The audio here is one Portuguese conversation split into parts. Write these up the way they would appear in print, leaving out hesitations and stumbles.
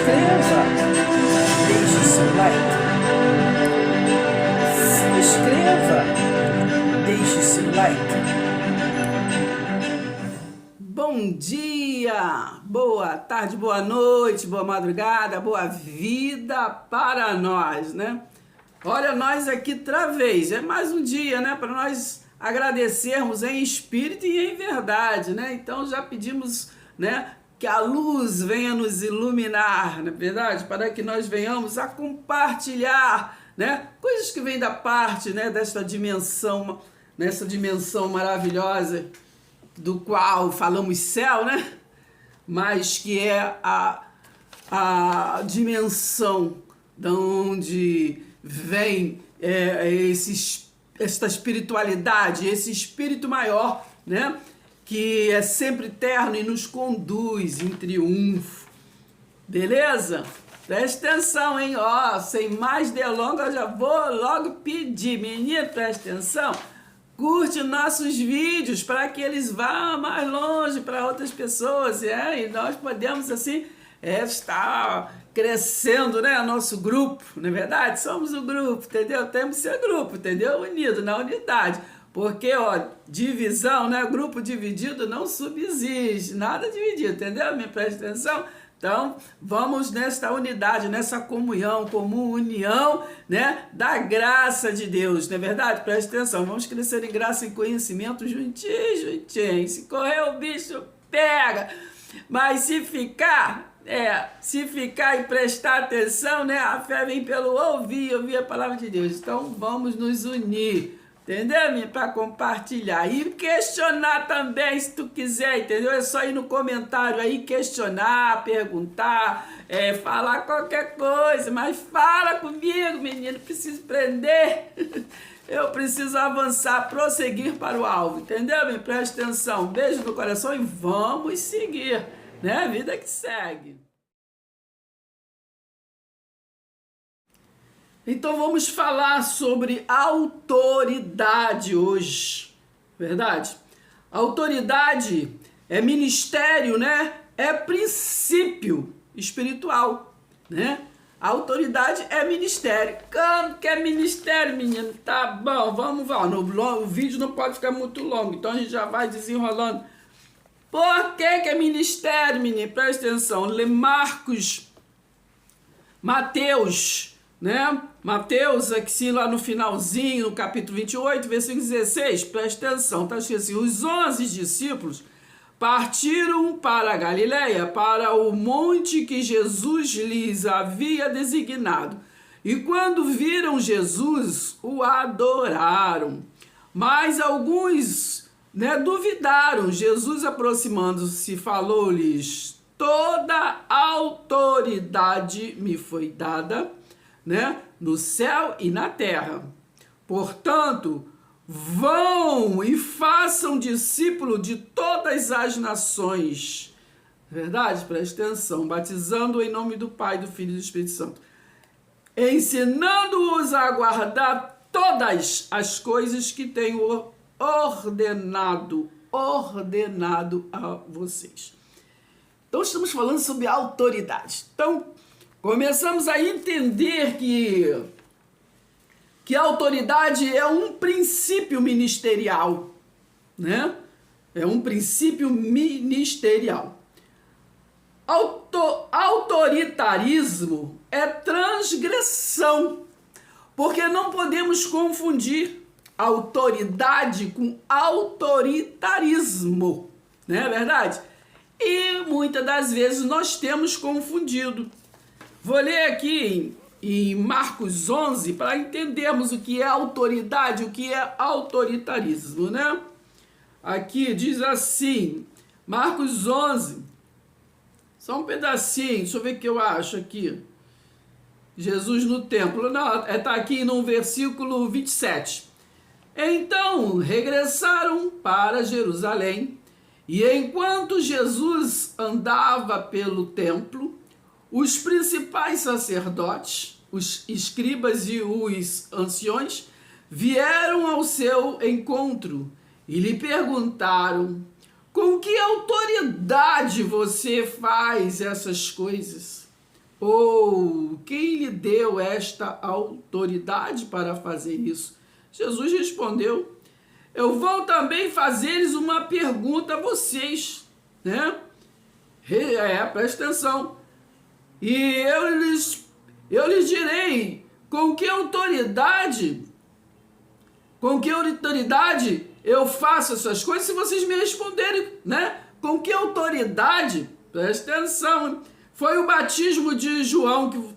inscreva, deixe seu like. Se inscreva, deixe seu like. Bom dia, boa tarde, boa noite, boa madrugada, boa vida para nós, né? Olha, nós aqui outra vez, é mais um dia, né? Para nós agradecermos em espírito e em verdade, né? Então já pedimos, né? Que a luz venha nos iluminar, na verdade, para que nós venhamos a compartilhar, né, coisas que vêm da parte, né, desta dimensão, nessa dimensão maravilhosa do qual falamos céu, né, mas que é a dimensão de onde vem esta espiritualidade, esse espírito maior, né, que é sempre eterno e nos conduz em triunfo. Beleza? Presta atenção, hein? Ó, sem mais delongas, eu já vou logo pedir. Menino, presta atenção. Curte nossos vídeos para que eles vão mais longe para outras pessoas. E nós podemos, assim, estar crescendo, né? Nosso grupo, não é verdade? Somos o grupo, entendeu? Temos que ser grupo, entendeu? Unido, na unidade. Porque, ó, divisão, né? Grupo dividido não subsiste, nada dividido, entendeu? Me presta atenção? Então, vamos nesta unidade, nessa comunhão, união, né? Da graça de Deus, não é verdade? Presta atenção, vamos crescer em graça e conhecimento juntinho, juntinho. Se correr o bicho pega, mas se ficar e prestar atenção, né? A fé vem pelo ouvir a palavra de Deus. Então, vamos nos unir. Entendeu, para compartilhar e questionar também, se tu quiser, entendeu? É só ir no comentário aí, questionar, perguntar, falar qualquer coisa, mas fala comigo, menino, preciso aprender, eu preciso avançar, prosseguir para o alvo, entendeu? Me presta atenção, beijo no coração e vamos seguir, né? Vida que segue. Então vamos falar sobre autoridade hoje, verdade? Autoridade é ministério, né? É princípio espiritual, né? Autoridade é ministério. Como que é ministério, menino? Tá bom, vamos lá. O vídeo não pode ficar muito longo, então a gente já vai desenrolando. Por que é ministério, menino? Presta atenção. Lê Mateus, né? Mateus, aqui lá no finalzinho, no capítulo 28, versículo 16, presta atenção, tá escrito assim: os 11 discípulos partiram para a Galileia, para o monte que Jesus lhes havia designado. E quando viram Jesus, o adoraram. Mas alguns, né, duvidaram. Jesus, aproximando-se, falou-lhes: toda autoridade me foi dada, né, no céu e na terra. Portanto, vão e façam discípulo de todas as nações. Verdade? Preste atenção. Batizando em nome do Pai, do Filho e do Espírito Santo. Ensinando-os a guardar todas as coisas que tenho ordenado a vocês. Então, estamos falando sobre autoridade. Então, começamos a entender que a autoridade é um princípio ministerial, né? É um princípio ministerial. Autoritarismo é transgressão, porque não podemos confundir autoridade com autoritarismo, não é verdade? E muitas das vezes nós temos confundido. Vou ler aqui em Marcos 11 para entendermos o que é autoridade, o que é autoritarismo, né? Aqui diz assim, Marcos 11, só um pedacinho, deixa eu ver o que eu acho aqui. Jesus no templo, não, está aqui no versículo 27. Então regressaram para Jerusalém, e enquanto Jesus andava pelo templo, os principais sacerdotes, os escribas e os anciões vieram ao seu encontro e lhe perguntaram: com que autoridade você faz essas coisas? Ou quem lhe deu esta autoridade para fazer isso? Jesus respondeu: eu vou também fazer-lhes uma pergunta a vocês, né? Presta atenção. E eu lhes direi com que autoridade eu faço essas coisas, se vocês me responderem, né? Com que autoridade? Presta atenção. Foi o batismo de João.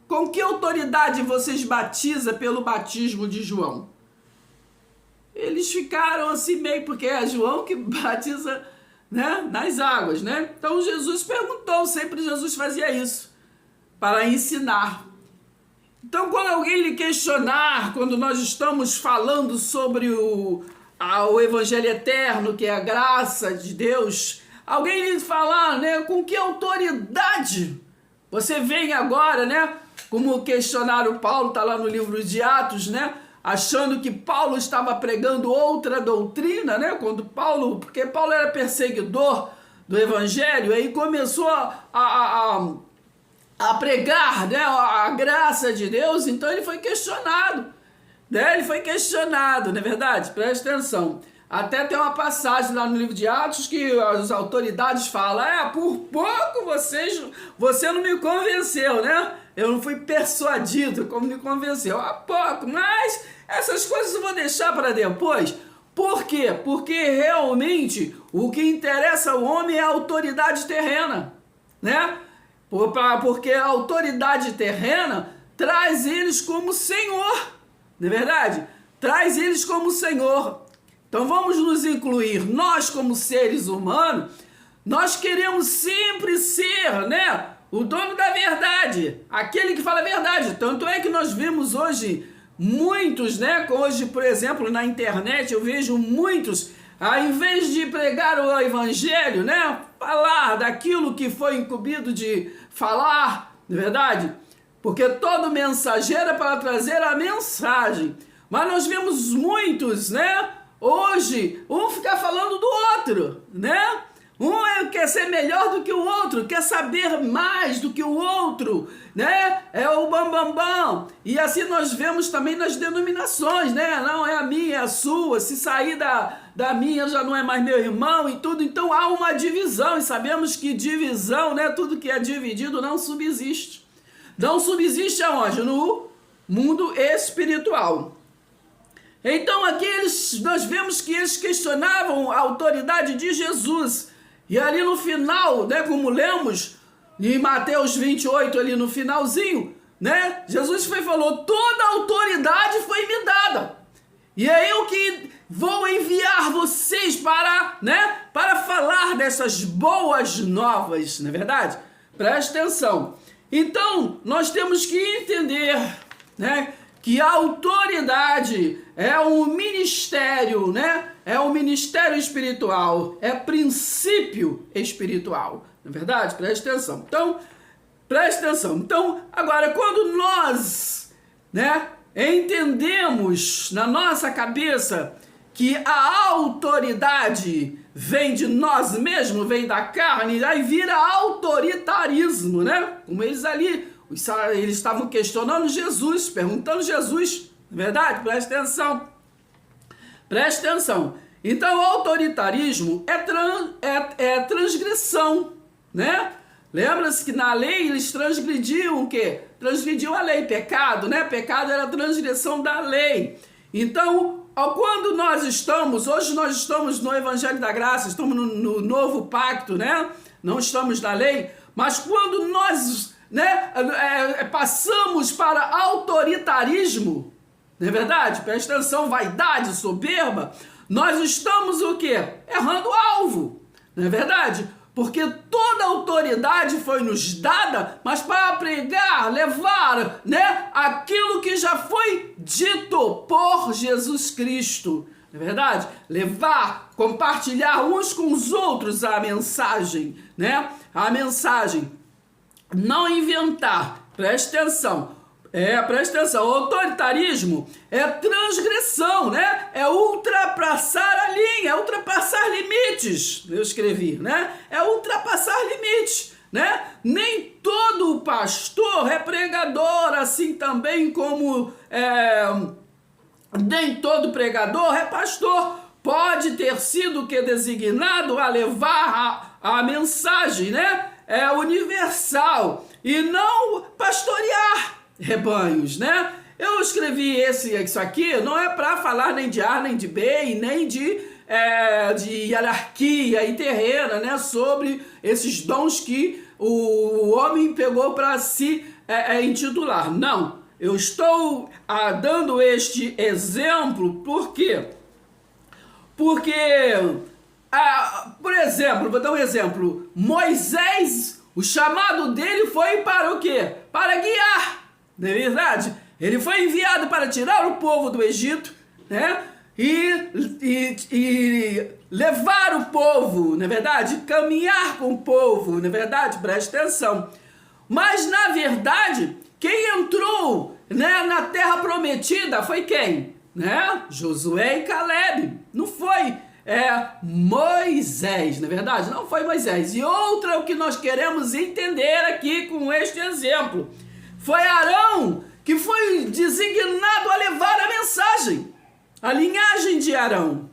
Com que autoridade vocês batizam pelo batismo de João? Eles ficaram assim meio, porque é João que batiza, né, nas águas, né? Então Jesus perguntou, sempre Jesus fazia isso, para ensinar. Então, quando alguém lhe questionar, quando nós estamos falando sobre o Evangelho eterno, que é a graça de Deus, alguém lhe falar, né, com que autoridade você vem agora, né, como questionaram Paulo, está lá no livro de Atos, né, achando que Paulo estava pregando outra doutrina, né, porque Paulo era perseguidor do Evangelho, aí começou a pregar, né, a graça de Deus, então ele foi questionado, né? Ele foi questionado, não é verdade? Presta atenção. Até tem uma passagem lá no livro de Atos que as autoridades falam, por pouco você não me convenceu, né? Eu não fui persuadido como me convenceu, há pouco, mas essas coisas eu vou deixar para depois. Por quê? Porque realmente o que interessa ao homem é a autoridade terrena, né? Porque a autoridade terrena traz eles como Senhor, não é verdade? Traz eles como Senhor. Então vamos nos incluir, nós como seres humanos, nós queremos sempre ser, né, o dono da verdade, aquele que fala a verdade. Tanto é que nós vemos hoje muitos, né, hoje, por exemplo, na internet eu vejo muitos, ao invés de pregar o evangelho, né, falar daquilo que foi incumbido de falar, não é verdade? Porque todo mensageiro é para trazer a mensagem. Mas nós vemos muitos, né, hoje, um ficar falando do outro, né? Quer ser melhor do que o outro, quer saber mais do que o outro, né? É o bambambam. E assim nós vemos também nas denominações, né? Não é a minha, é a sua. Se sair da minha já não é mais meu irmão e tudo. Então há uma divisão e sabemos que divisão, né? Tudo que é dividido não subsiste. Não subsiste aonde? No mundo espiritual. Então aqui nós vemos que eles questionavam a autoridade de Jesus. E ali no final, né, como lemos em Mateus 28, ali no finalzinho, né, Jesus falou, toda a autoridade foi me dada. E é eu que vou enviar vocês para falar dessas boas novas, não é verdade? Preste atenção. Então, nós temos que entender, né, que a autoridade é um ministério, né? É um ministério espiritual, é princípio espiritual, não é verdade? Preste atenção. Então, preste atenção. Então, agora, quando nós, né, entendemos na nossa cabeça que a autoridade vem de nós mesmos, vem da carne, aí vira autoritarismo, né? Como eles ali, eles estavam questionando Jesus, perguntando Jesus, não é verdade? Preste atenção. Preste atenção. Então, o autoritarismo é transgressão, né? Lembra-se que na lei eles transgrediam o quê? Transgrediam a lei, pecado, né? Pecado era a transgressão da lei. Então, quando hoje nós estamos no Evangelho da Graça, estamos no novo pacto, né? Não estamos na lei, mas quando nós, né, passamos para autoritarismo, não é verdade? Presta atenção, vaidade, soberba, nós estamos o quê? Errando o alvo, não é verdade? Porque toda autoridade foi nos dada, mas para pregar, levar, né, aquilo que já foi dito por Jesus Cristo, não é verdade? Levar, compartilhar uns com os outros a mensagem, né? A mensagem. Não inventar, preste atenção. Presta atenção, o autoritarismo é transgressão, né? É ultrapassar a linha, é ultrapassar limites, eu escrevi, né? É ultrapassar limites, né? Nem todo pastor é pregador, assim também como nem todo pregador é pastor. Pode ter sido que designado a levar a mensagem, né? É universal e não pastorear rebanhos, né? Eu escrevi isso aqui, não é para falar nem de A, nem de B, e nem de hierarquia e terrena, né? Sobre esses dons que o homem pegou para se intitular. Não, eu estou dando este exemplo, por quê? Porque, por exemplo, vou dar um exemplo. Moisés, o chamado dele foi para o quê? Para guiar, não é verdade? Ele foi enviado para tirar o povo do Egito, né? E levar o povo, não é verdade? Caminhar com o povo, não é verdade? Preste atenção. Mas, na verdade, quem entrou, né, na terra prometida foi quem? Né? Josué e Caleb. Não foi Moisés, na verdade, não foi Moisés. E outra, o que nós queremos entender aqui com este exemplo, foi Arão, que foi designado a levar a mensagem, a linhagem de Arão,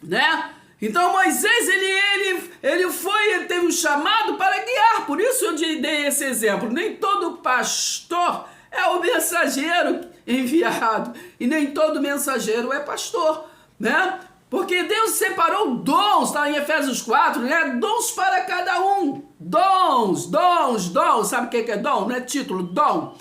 né? Então Moisés, ele teve um chamado para guiar, por isso eu dei esse exemplo. Nem todo pastor é o mensageiro enviado, e nem todo mensageiro é pastor, né? Porque Deus separou dons, está em Efésios 4, né? Dons para cada um. Dons. Sabe o que é dom? Não é título, dom.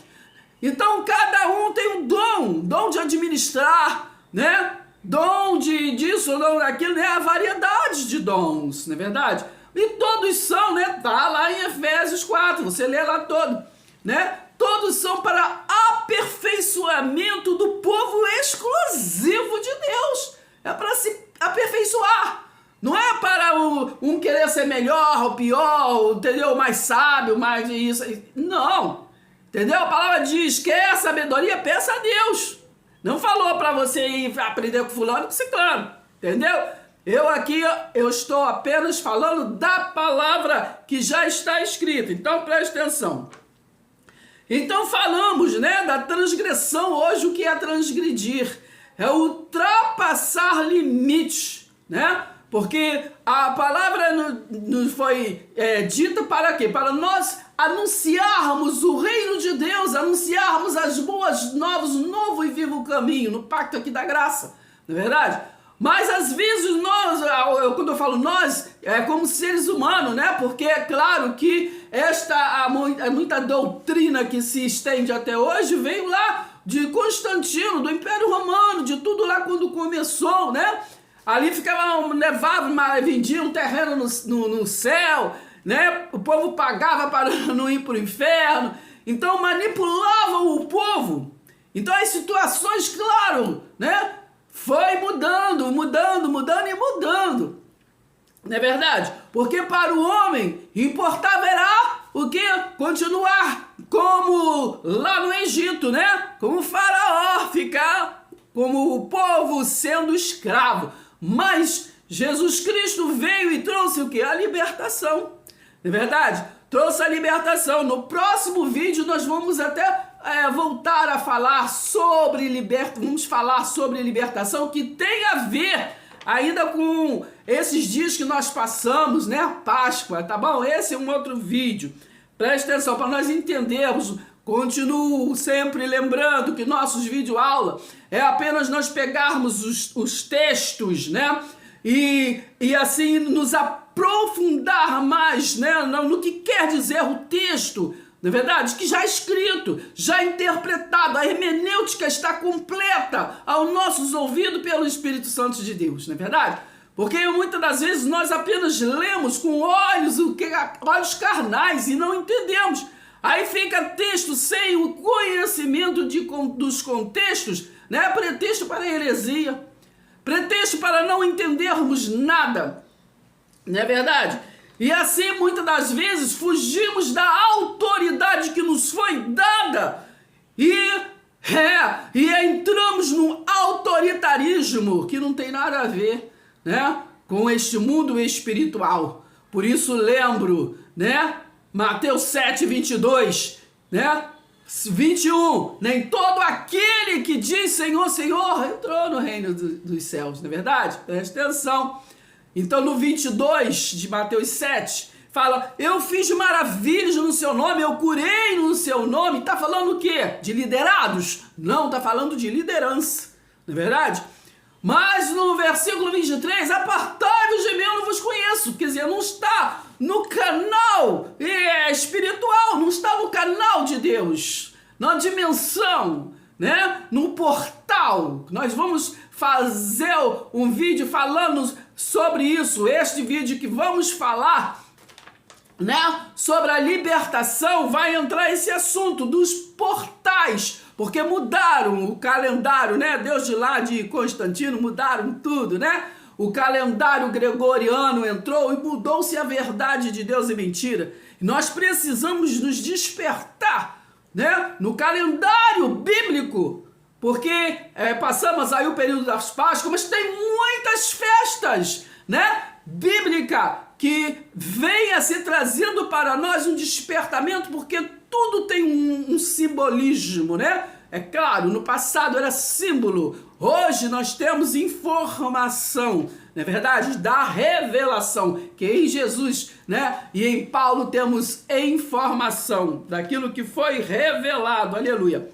Então cada um tem um dom de administrar, né? Dom disso, dom daquilo, né? A variedade de dons, não é verdade? E todos são, né? Tá lá em Efésios 4, você lê lá todo, né? Todos são para aperfeiçoamento do povo exclusivo de Deus. É para se aperfeiçoar. Não é para um querer ser melhor ou pior, entendeu? Mais sábio, mais isso. Não. Entendeu? A palavra diz: quer sabedoria, peça a Deus. Não falou para você ir aprender com fulano e com ciclano. Entendeu? Eu estou apenas falando da palavra que já está escrita. Então preste atenção. Então falamos, né, da transgressão. Hoje o que é transgredir? É ultrapassar limites, né? Porque a palavra nos foi dita para quê? Para nós anunciarmos o reino de Deus, anunciarmos as boas novas, o novo e vivo caminho, no pacto aqui da graça, não é verdade? Mas às vezes nós, quando eu falo nós, é como seres humanos, né? Porque é claro que muita doutrina que se estende até hoje veio lá de Constantino, do Império Romano, de tudo lá quando começou, né? Ali ficavam, levavam, vendiam terreno no céu, né? O povo pagava para não ir para o inferno. Então manipulavam o povo. Então as situações, claro, né? Foi mudando. Não é verdade? Porque para o homem importava era o quê? Continuar como lá no Egito, né? Como o faraó, ficar como o povo sendo escravo. Mas Jesus Cristo veio e trouxe o quê? A libertação. Não é verdade? Trouxe a libertação. No próximo vídeo nós vamos até voltar a falar sobre libertação, que tem a ver ainda com esses dias que nós passamos, né? Páscoa, tá bom? Esse é um outro vídeo. Preste atenção para nós entendermos. Continuo sempre lembrando que nossos videoaulas é apenas nós pegarmos os textos, né? E assim nos aprofundar mais, né? No que quer dizer o texto, não é verdade? Que já é escrito, já é interpretado, a hermenêutica está completa aos nossos ouvidos pelo Espírito Santo de Deus, não é verdade? Porque muitas das vezes nós apenas lemos com olhos carnais e não entendemos. Aí fica texto sem o conhecimento dos contextos, né? Pretexto para a heresia, pretexto para não entendermos nada, não é verdade? E assim, muitas das vezes, fugimos da autoridade que nos foi dada e entramos no autoritarismo, que não tem nada a ver, né, com este mundo espiritual. Por isso lembro, né, Mateus 7, 22, né? 21, nem todo aquele que diz Senhor, Senhor, entrou no reino dos céus, não é verdade? Presta atenção. Então no 22 de Mateus 7, fala, eu fiz maravilhas no seu nome, eu curei no seu nome. Está falando o quê? De liderados? Não, está falando de liderança, não é verdade? Mas no versículo 23, apartai-vos de mim, eu não vos conheço. Quer dizer, não está no canal espiritual, não está no canal de Deus, na dimensão, né? No portal. Nós vamos fazer um vídeo falando sobre isso. Este vídeo que vamos falar, né, sobre a libertação, vai entrar esse assunto dos portais, porque mudaram o calendário, né? Deus de lá de Constantino, mudaram tudo, né? O calendário gregoriano entrou e mudou-se a verdade de Deus e mentira. Nós precisamos nos despertar, né, no calendário bíblico, porque passamos aí o período das Páscoas, mas tem muitas festas, né, bíblica, que venha se trazendo para nós um despertamento, porque tudo tem um simbolismo, né? É claro, no passado era símbolo, hoje nós temos informação, não é verdade? Da revelação, que em Jesus, né? E em Paulo temos informação daquilo que foi revelado, aleluia.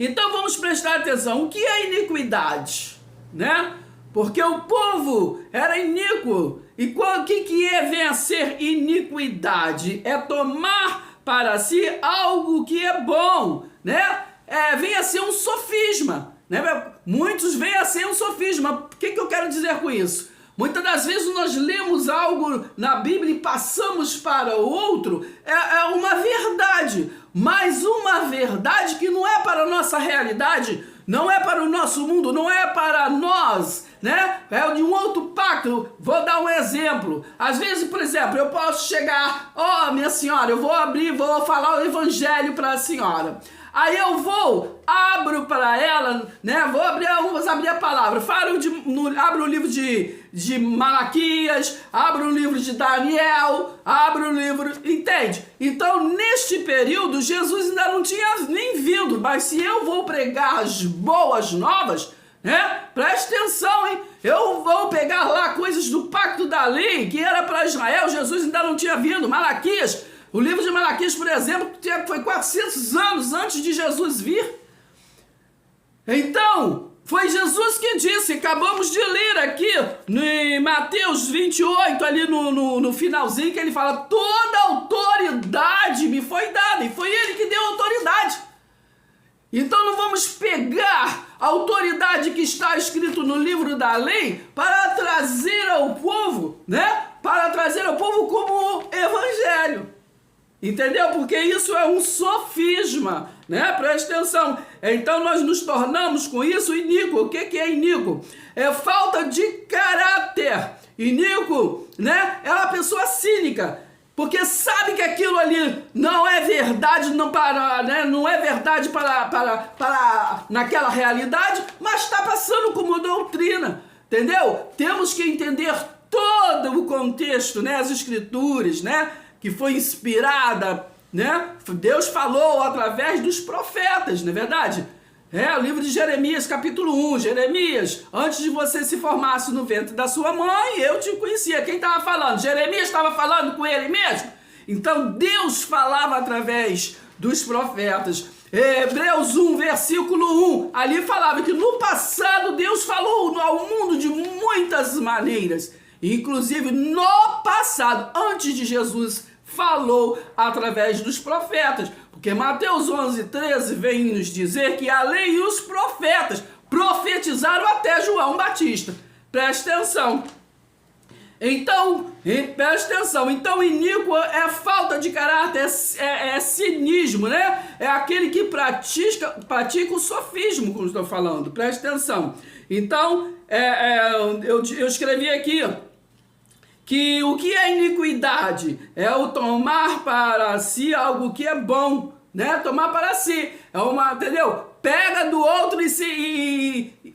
Então vamos prestar atenção, o que é iniquidade, né? Porque o povo era iníquo. E o que vem a ser iniquidade? É tomar para si algo que é bom, né? Vem a ser um sofisma, né? Muitos vêm a ser um sofisma. O que eu quero dizer com isso? Muitas das vezes nós lemos algo na Bíblia e passamos para o outro, é uma verdade, mas uma verdade que não é para a nossa realidade, não é para o nosso mundo, não é para nós, né? É de um outro pacto. Vou dar um exemplo. Às vezes, por exemplo, eu posso chegar, minha senhora, eu vou falar o evangelho para a senhora. Aí eu abro para ela, né? Vamos abrir a palavra. Abro o livro de Malaquias, abro o livro de Daniel, abro o livro, entende? Então, neste período, Jesus ainda não tinha nem vindo, mas se eu vou pregar as boas novas, né? Preste atenção, hein? Eu vou pegar lá coisas do pacto da lei, que era para Israel, Jesus ainda não tinha vindo, Malaquias. O livro de Malaquias, por exemplo, foi 400 anos antes de Jesus vir. Então, foi Jesus que disse, acabamos de ler aqui em Mateus 28, ali no finalzinho, que ele fala, toda autoridade me foi dada, e foi ele que deu autoridade. Então não vamos pegar a autoridade que está escrito no livro da lei para trazer ao povo, né? Para trazer ao povo como evangelho. Entendeu? Porque isso é um sofisma, né? Presta atenção. Então nós nos tornamos com isso iníquo. O que é iníquo? É falta de caráter. Iníquo, né? É uma pessoa cínica, porque sabe que aquilo ali não é verdade, não é verdade para naquela realidade, mas está passando como doutrina. Entendeu? Temos que entender todo o contexto, né? As escrituras, né? Que foi inspirada, né? Deus falou através dos profetas, não é verdade? O livro de Jeremias, capítulo 1. Jeremias, antes de você se formasse no ventre da sua mãe, eu te conhecia. Quem estava falando? Jeremias estava falando com ele mesmo? Então Deus falava através dos profetas. Hebreus 1, versículo 1, ali falava que no passado Deus falou ao mundo de muitas maneiras. Inclusive no passado, antes de Jesus, falou através dos profetas, porque Mateus 11, 13 vem nos dizer que a lei e os profetas profetizaram até João Batista. Preste atenção. Então, preste atenção. Então, iníquo é falta de caráter, é cinismo, né? É aquele que pratica o sofismo, como estou falando. Preste atenção. Então, eu escrevi aqui, que o que é iniquidade? É o tomar para si algo que é bom, né? Tomar para si. Entendeu? Pega do outro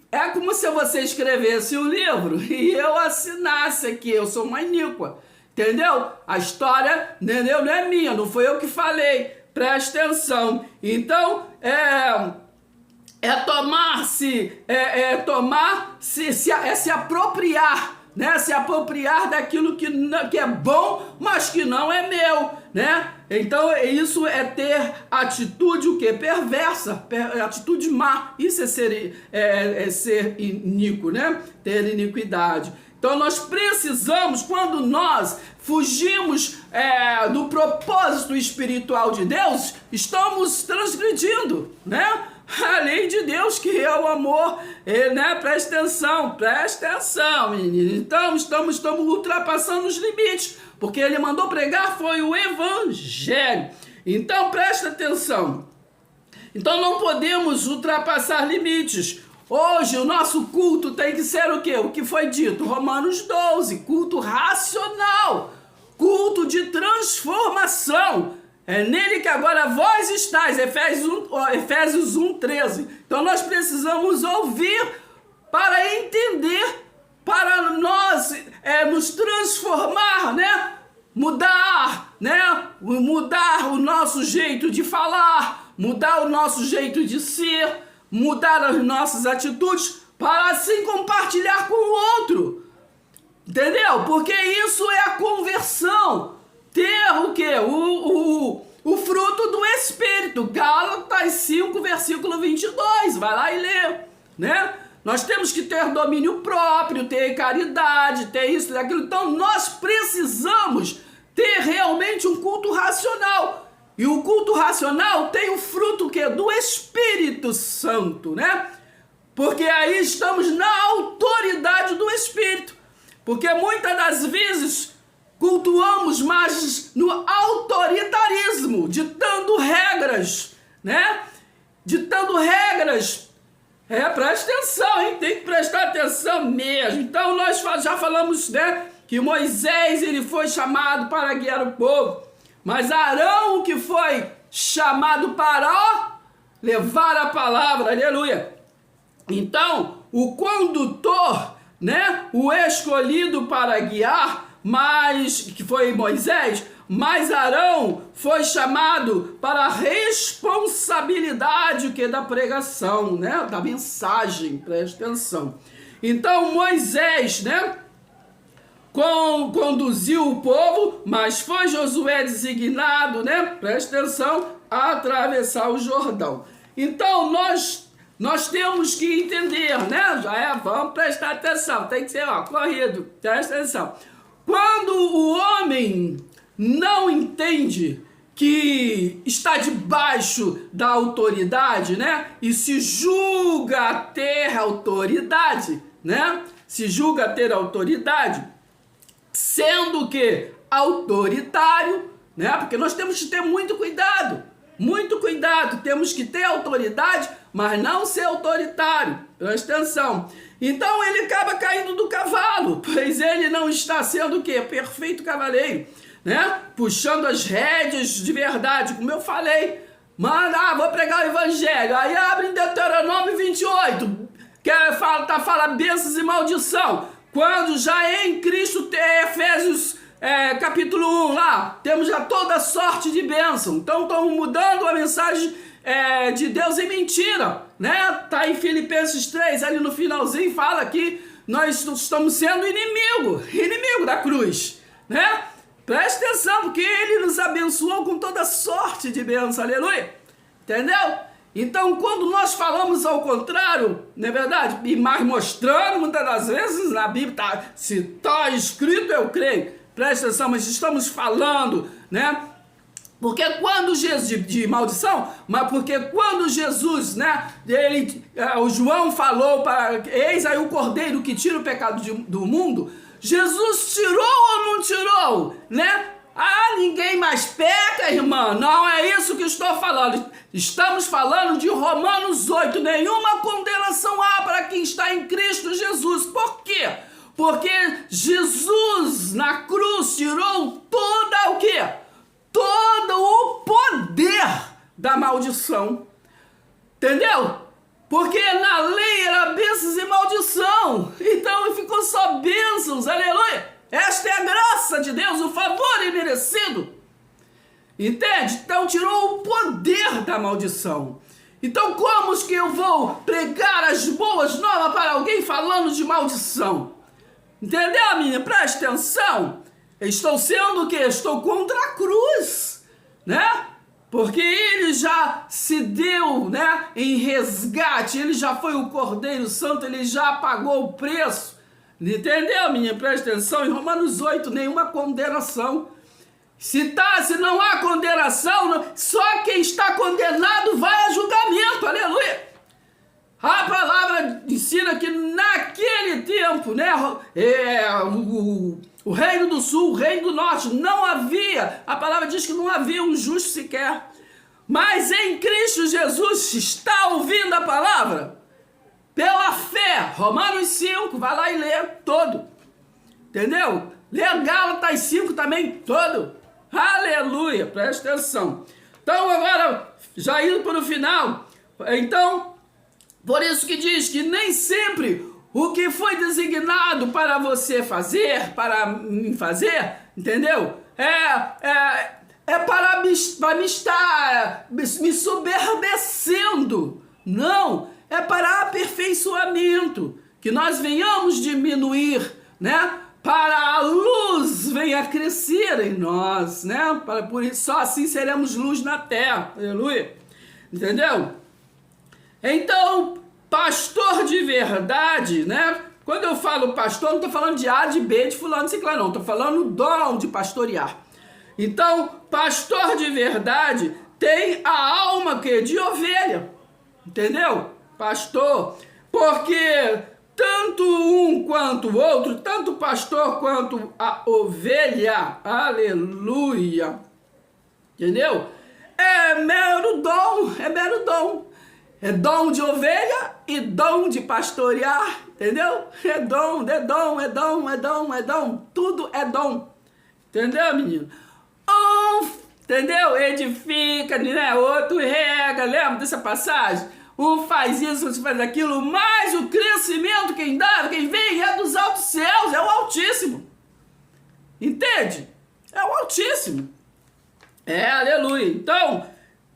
é como se você escrevesse o livro e eu assinasse aqui, eu sou uma iníqua. entendeu? A história, entendeu? Não é minha, não foi eu que falei, presta atenção. Então, se apropriar, né? Se apropriar daquilo que é bom, mas que não é meu, né? Então isso é ter atitude o quê? Perversa, atitude má. Isso é ser iníquo, né? Ter iniquidade. Então nós precisamos, quando nós fugimos do propósito espiritual de Deus, estamos transgredindo, né? A lei de Deus, que é o amor, né? Presta atenção, menino. Então estamos ultrapassando os limites, porque ele mandou pregar foi o evangelho. Então presta atenção. Então não podemos ultrapassar limites. Hoje o nosso culto tem que ser o quê? O que foi dito? Romanos 12, culto racional, culto de transformação. É nele que agora vós estáis, Efésios 1:13. Então nós precisamos ouvir para entender, para nós nos transformar, né? Mudar, né? Mudar o nosso jeito de falar, mudar o nosso jeito de ser, mudar as nossas atitudes, para assim compartilhar com o outro. Entendeu? Porque isso é a conversão. Ter o quê? O fruto do Espírito. Gálatas 5, versículo 22. Vai lá e lê, né? Nós temos que ter domínio próprio, ter caridade, ter isso e aquilo. Então nós precisamos ter realmente um culto racional. E o culto racional tem o fruto que do Espírito Santo, né? Porque aí estamos na autoridade do Espírito. Porque muitas das vezes cultuamos mais no autoritarismo, ditando regras, né? Ditando regras. Presta atenção, hein? Tem que prestar atenção mesmo. Então nós já falamos, né, que Moisés ele foi chamado para guiar o povo. Mas Arão que foi chamado para levar a palavra, aleluia. Então, o condutor, né, o escolhido para guiar, que foi Moisés, mas Arão foi chamado para a responsabilidade da pregação, né, da mensagem, presta atenção. Então, Moisés, né, conduziu o povo, mas foi Josué designado, né? Presta atenção, a atravessar o Jordão. Então nós temos que entender, né? Vamos prestar atenção, tem que ser corrido, presta atenção. Quando o homem não entende que está debaixo da autoridade, né? E se julga ter autoridade, né? Se julga ter autoridade, sendo que autoritário, né? Porque nós temos que ter muito cuidado, temos que ter autoridade, mas não ser autoritário, presta atenção. Então ele acaba caindo do cavalo, pois ele não está sendo o quê? Perfeito cavaleiro, né? Puxando as rédeas de verdade, como eu falei. Mano, vou pregar o evangelho, aí abre em Deuteronômio 28, que fala bênçãos e maldição. Quando já em Cristo, Efésios capítulo 1 lá, temos já toda sorte de bênção. Então estamos mudando a mensagem de Deus em mentira, né? Tá em Filipenses 3, ali no finalzinho, fala que nós estamos sendo inimigo da cruz, né? Presta atenção, porque Ele nos abençoou com toda sorte de bênção, aleluia, entendeu? Então, quando nós falamos ao contrário, não é verdade? E mais mostrando, muitas das vezes, na Bíblia, se está escrito, eu creio. Presta atenção, mas estamos falando, né? Porque quando Jesus, de maldição, mas porque quando Jesus, né? O João falou para, eis aí o cordeiro que tira o pecado do mundo, Jesus tirou ou não tirou, né? Ninguém mais peca, irmã. Não é isso que estou falando. Estamos falando de Romanos 8. Nenhuma condenação há para quem está em Cristo Jesus. Por quê? Porque Jesus na cruz tirou toda o quê? Todo o poder da maldição. Entendeu? Porque na lei era bênçãos e maldição. Então ficou só bênçãos. Aleluia. Esta é a graça de Deus, o favor imerecido. Entende? Então tirou o poder da maldição. Então como que eu vou pregar as boas novas para alguém falando de maldição? Entendeu, menina? Preste atenção. Estou sendo o quê? Estou contra a cruz, né? Porque ele já se deu, né, em resgate, ele já foi o Cordeiro Santo, ele já pagou o preço. Entendeu, menina? Preste atenção. Em Romanos 8, nenhuma condenação. Se não há condenação, só quem está condenado vai a julgamento, aleluia. A palavra ensina que naquele tempo, né, o reino do sul, o reino do norte, não havia, a palavra diz que não havia um justo sequer. Mas em Cristo Jesus, está ouvindo a palavra? Pela fé, Romanos 5, vai lá e lê todo. Entendeu? Lê Gálatas 5 também, todo. Aleluia, presta atenção. Então agora, já indo para o final, então, por isso que diz que nem sempre o que foi designado para você fazer, para mim fazer, entendeu? É para me estar me soberbecendo. Não, é para aperfeiçoamento, que nós venhamos diminuir, né? Para a luz venha crescer em nós, né? Por isso, só assim seremos luz na terra, aleluia, entendeu? Então, pastor de verdade, né? Quando eu falo pastor, não estou falando de A, de B, de fulano, de ciclano, não, estou falando dom de pastorear. Então, pastor de verdade tem a alma que de ovelha, entendeu? Pastor, porque tanto um quanto o outro, tanto o pastor quanto a ovelha, aleluia, entendeu? É mero dom, é mero dom. É dom de ovelha e dom de pastorear, entendeu? É dom, é dom, é dom, é dom, é dom, tudo é dom, entendeu, menino? Entendeu? Edifica, né? Outro rega, lembra dessa passagem? Um faz isso, outro faz aquilo, mas o crescimento quem dá, quem vem é dos altos céus, é o Altíssimo. Entende? É o Altíssimo. Aleluia. Então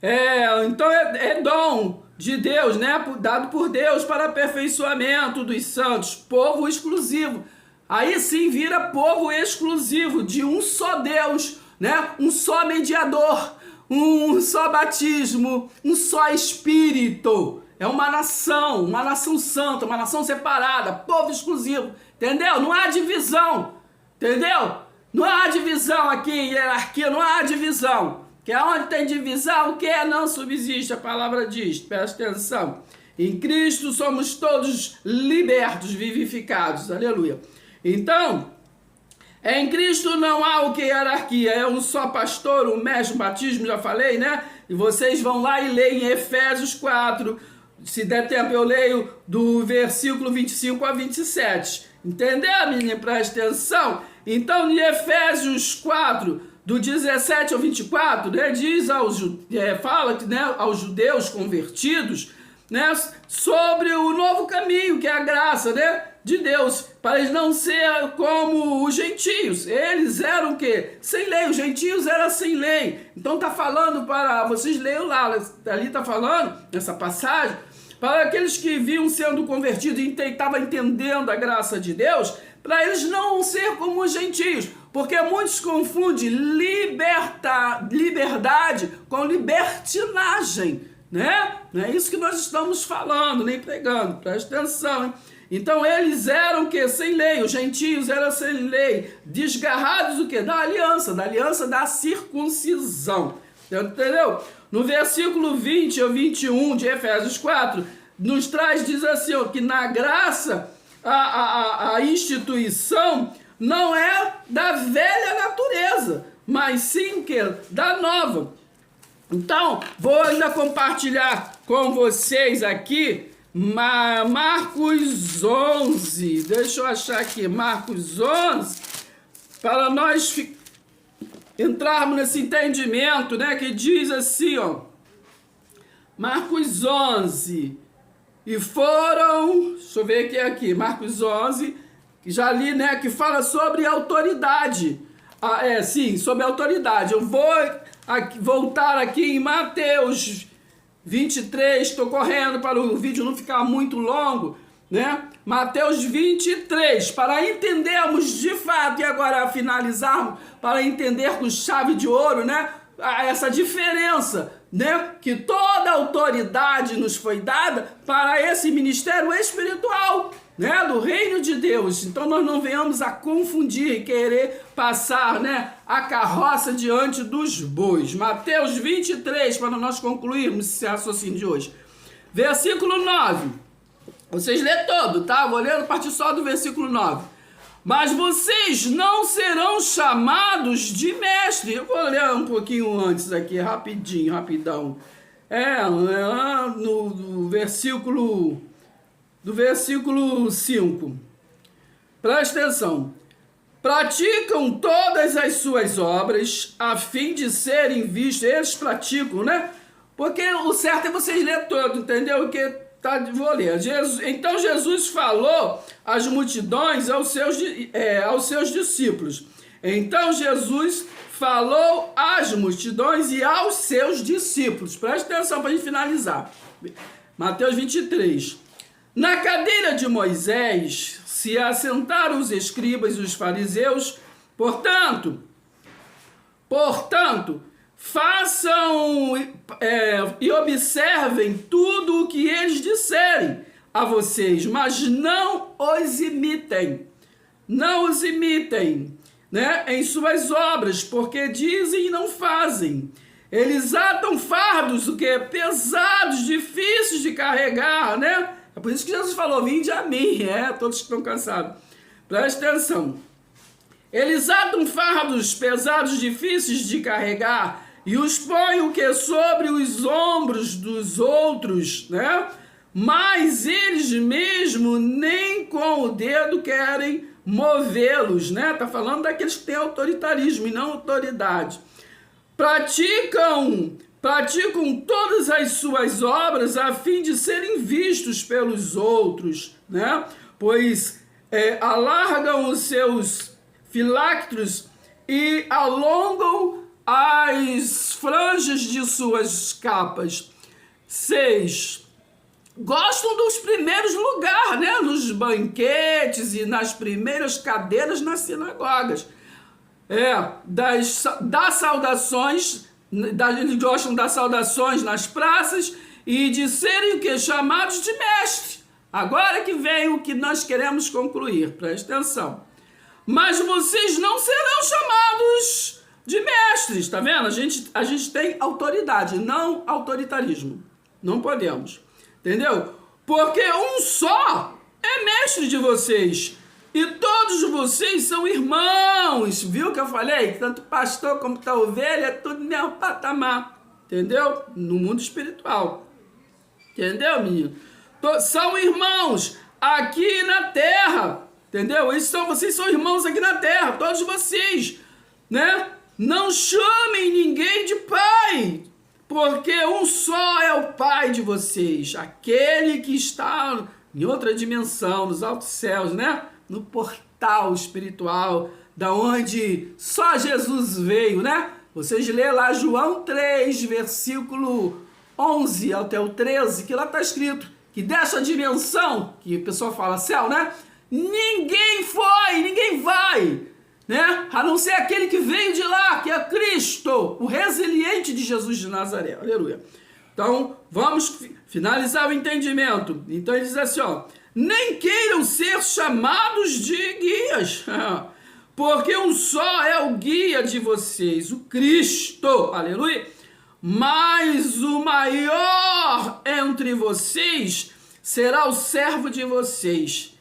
é dom de Deus, né? Dado por Deus para aperfeiçoamento dos santos, povo exclusivo. Aí sim vira povo exclusivo de um só Deus, né? Um só mediador, um só batismo, um só Espírito. É uma nação santa, uma nação separada, povo exclusivo, entendeu? Não há divisão, entendeu? Não há divisão aqui em hierarquia, não há divisão. Que onde tem divisão, que não subsiste, a palavra diz, presta atenção. Em Cristo somos todos libertos, vivificados, aleluia. Então, em Cristo não há o que hierarquia, é um só pastor, um mestre, um batismo, já falei, né? E vocês vão lá e leem Efésios 4, se der tempo eu leio do versículo 25 a 27. Entendeu, menina? Presta atenção. Então, em Efésios 4, do 17 ao 24, né, fala que, né, aos judeus convertidos, né, sobre o novo caminho, que é a graça, né, de Deus, para eles não ser como os gentios. Eles eram o quê? Sem lei. Os gentios eram sem lei. Então tá falando para... Vocês leiam lá, ali tá falando, nessa passagem, para aqueles que viam sendo convertidos e estavam entendendo a graça de Deus, para eles não ser como os gentios. Porque muitos confundem liberdade com libertinagem, né? Não é isso que nós estamos falando, nem pregando, presta atenção, hein? Então eles eram o quê? Sem lei, os gentios eram sem lei, desgarrados do quê? Da aliança da circuncisão, entendeu? No versículo 20 ou 21 de Efésios 4, nos traz, diz assim, ó, que na graça, a instituição não é da velha natureza, mas sim que da nova. Então, vou ainda compartilhar com vocês aqui Marcos 11. Deixa eu achar aqui, Marcos 11, para nós entrarmos nesse entendimento, né, que diz assim, ó, Marcos 11, e foram, deixa eu ver aqui, Marcos 11, que já li, né, que fala sobre autoridade. Sim, sobre autoridade. Eu vou voltar aqui em Mateus 23, estou correndo para o vídeo não ficar muito longo, né? Mateus 23, para entendermos de fato, e agora finalizarmos, para entender com chave de ouro, né? Essa diferença, né? Que toda autoridade nos foi dada para esse ministério espiritual, né? Do reino de Deus. Então nós não venhamos a confundir e querer passar, né, a carroça diante dos bois. Mateus 23, para nós concluirmos esse raciocínio de hoje. Versículo 9. Vocês lê todo, tá? Vou ler a partir só do versículo 9. Mas vocês não serão chamados de mestre. Eu vou ler um pouquinho antes aqui, rapidão. No versículo... Do versículo 5. Presta atenção. Praticam todas as suas obras a fim de serem vistos. Eles praticam, né? Porque o certo é vocês lerem todo, entendeu? Vou ler. Então Jesus falou às multidões, aos seus discípulos. Então Jesus falou às multidões e aos seus discípulos. Presta atenção para a gente finalizar. Mateus 23. Na cadeira de Moisés se assentaram os escribas e os fariseus, portanto, façam e observem tudo o que eles disserem a vocês, mas não os imitem, né, em suas obras, porque dizem e não fazem. Eles atam fardos, pesados, difíceis de carregar, né? É por isso que Jesus falou, vinde a mim, todos que estão cansados. Preste atenção. Eles atam fardos pesados, difíceis de carregar, e os põem sobre os ombros dos outros, né? Mas eles mesmos nem com o dedo querem movê-los, né? Tá falando daqueles que têm autoritarismo e não autoridade. Praticam todas as suas obras a fim de serem vistos pelos outros, né? Pois alargam os seus filactros e alongam as franjas de suas capas. 6. Gostam dos primeiros lugares, né? Nos banquetes e nas primeiras cadeiras nas sinagogas. Das saudações... Eles gostam das saudações nas praças e de serem chamados de mestre. Agora que vem o que nós queremos concluir, presta atenção. Mas vocês não serão chamados de mestres, tá vendo? A gente tem autoridade, não autoritarismo. Não podemos, entendeu? Porque um só é mestre de vocês. E todos vocês são irmãos, viu que eu falei? Tanto pastor como ovelha, é tudo no mesmo patamar, entendeu? No mundo espiritual, entendeu, menino? São irmãos aqui na terra, entendeu? Vocês são irmãos aqui na terra, todos vocês, né? Não chamem ninguém de pai, porque um só é o pai de vocês, aquele que está em outra dimensão, nos altos céus, né? No portal espiritual, da onde só Jesus veio, né? Vocês lê lá João 3, versículo 11 até o 13, que lá está escrito que dessa dimensão, que o pessoal fala céu, né? Ninguém vai, né? A não ser aquele que veio de lá, que é Cristo, o resiliente de Jesus de Nazaré. Aleluia. Então, vamos finalizar o entendimento. Então, ele diz assim, ó. Nem queiram ser chamados de guias, porque um só é o guia de vocês, o Cristo, aleluia. Mas o maior entre vocês será o servo de vocês.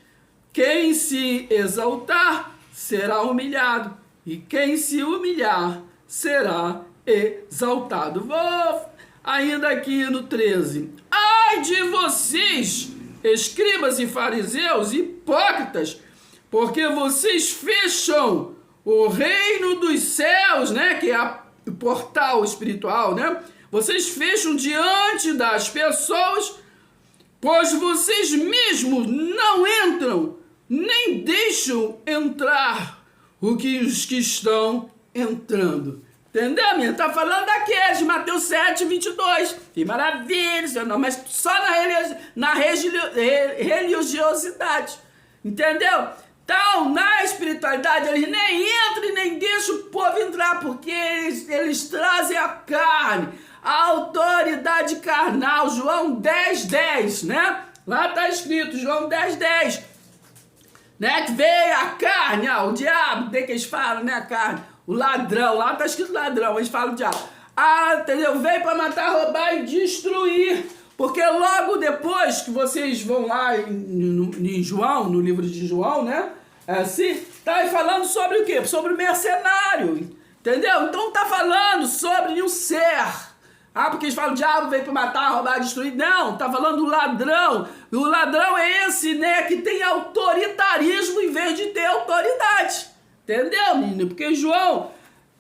Quem se exaltar será humilhado, e quem se humilhar será exaltado. Vou ainda aqui no 13. Ai de vocês, escribas e fariseus, hipócritas, porque vocês fecham o reino dos céus, né, que é o portal espiritual, né? Vocês fecham diante das pessoas, pois vocês mesmos não entram nem deixam entrar os que estão entrando. Entendeu, menina? Tá falando daqueles de Mateus 7, 22. Que maravilha, não, mas só na religiosidade. Entendeu? Então, na espiritualidade, eles nem entram e nem deixam o povo entrar, porque eles trazem a carne, a autoridade carnal. João 10, 10, né? Lá está escrito, João 10, 10. Né? Que veio a carne, o diabo, tem que eles falam, né? A carne, o ladrão, lá está escrito ladrão, eles falam o diabo. Entendeu? Veio para matar, roubar e destruir. Porque logo depois que vocês vão lá em João, no livro de João, né? Assim, tá aí falando sobre o quê? Sobre o mercenário, entendeu? Então tá falando sobre o ser. Porque eles falam, o diabo veio para matar, roubar, destruir. Não, tá falando do ladrão. O ladrão é esse, né, que tem autoritarismo em vez de ter autoridade. Entendeu, menino? Porque João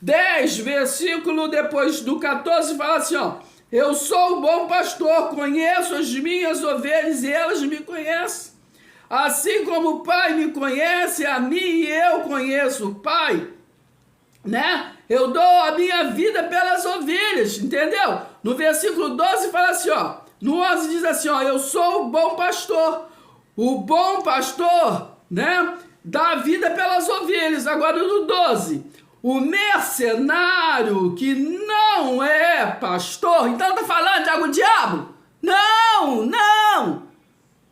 10, versículo depois do 14, fala assim, ó. Eu sou o bom pastor, conheço as minhas ovelhas e elas me conhecem. Assim como o Pai me conhece, a mim e eu conheço o Pai, né? Eu dou a minha vida pelas ovelhas, entendeu? No versículo 12 fala assim, ó. No 11 diz assim, ó. Eu sou o bom pastor. O bom pastor, né? Dá a vida pelas ovelhas. Agora no 12. O mercenário que não é pastor. Então tá falando de algum diabo? Não, não.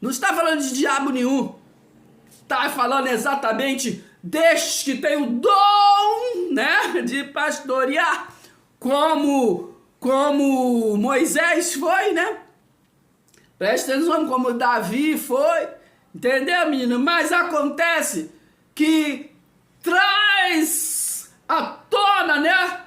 Não está falando de diabo nenhum. Está falando exatamente destes que têm o dom, né, de pastorear, como Moisés foi, né? Presta atenção, como Davi foi. Entendeu, menino? Mas acontece que traz à tona, né,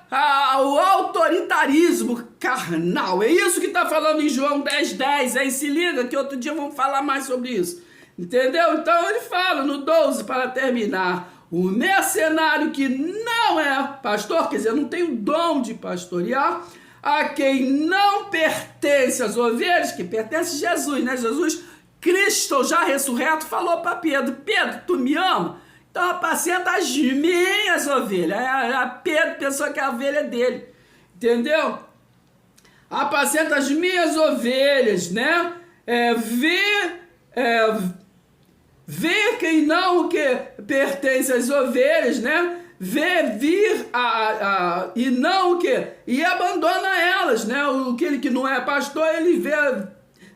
o autoritarismo carnal. É isso que está falando em João 10, 10. Aí se liga que outro dia vamos falar mais sobre isso. Entendeu? Então ele fala no 12, para terminar. O mercenário que não é pastor, quer dizer, não tem o dom de pastorear, a quem não pertence às ovelhas, que pertence a Jesus, né? Jesus, Cristo já ressurreto, falou para Pedro, Pedro, tu me ama? Então apacenta as minhas ovelhas. Pedro pensou que a ovelha é dele. Entendeu? Apacenta as minhas ovelhas, né? Vê quem não que pertence às ovelhas, né? Vê vir e não o que? E abandona elas, né? Aquele que não é pastor, ele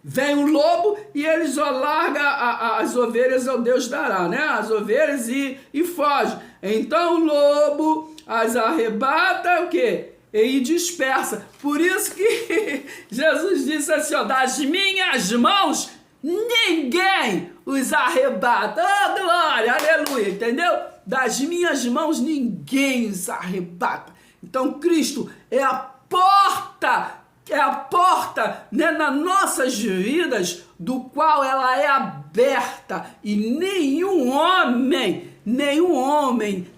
vem um lobo e ele só larga as ovelhas ao Deus dará, né? As ovelhas e foge. Então o lobo as arrebata, o quê? E dispersa. Por isso que Jesus disse assim, ó, das minhas mãos ninguém os arrebata. Oh, glória, aleluia, entendeu? Das minhas mãos ninguém os arrebata. Então Cristo é a porta, né, nas nossas vidas, do qual ela é aberta e nenhum homem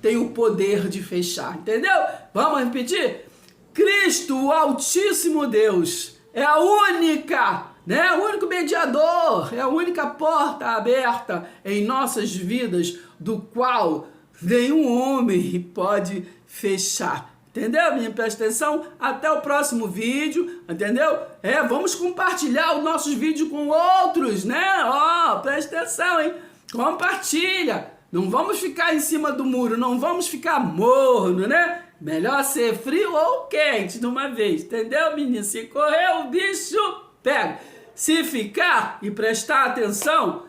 tem o poder de fechar, entendeu? Vamos repetir? Cristo, o Altíssimo Deus, é a única, né, o único mediador, é a única porta aberta em nossas vidas, do qual nenhum homem pode fechar. Entendeu, menino? Presta atenção. Até o próximo vídeo, entendeu? Vamos compartilhar os nossos vídeos com outros, né? Ó, presta atenção, hein? Compartilha. Não vamos ficar em cima do muro, não vamos ficar morno, né? Melhor ser frio ou quente de uma vez, entendeu, menino? Se correr, o bicho pega. Se ficar e prestar atenção,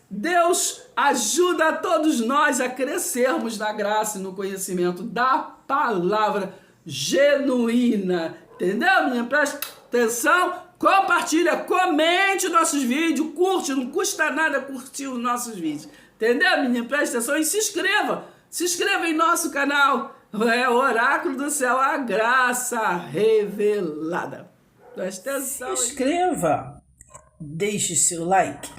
Deus ajuda a todos nós a crescermos na graça e no conhecimento da palavra genuína. Entendeu, menino? Presta atenção, compartilha, comente nossos vídeos, curte, não custa nada curtir os nossos vídeos. Entendeu, menino? Presta atenção e se inscreva. Se inscreva em nosso canal. É o Oráculo do Céu, a graça revelada. Presta atenção. Se inscreva. Deixe seu like.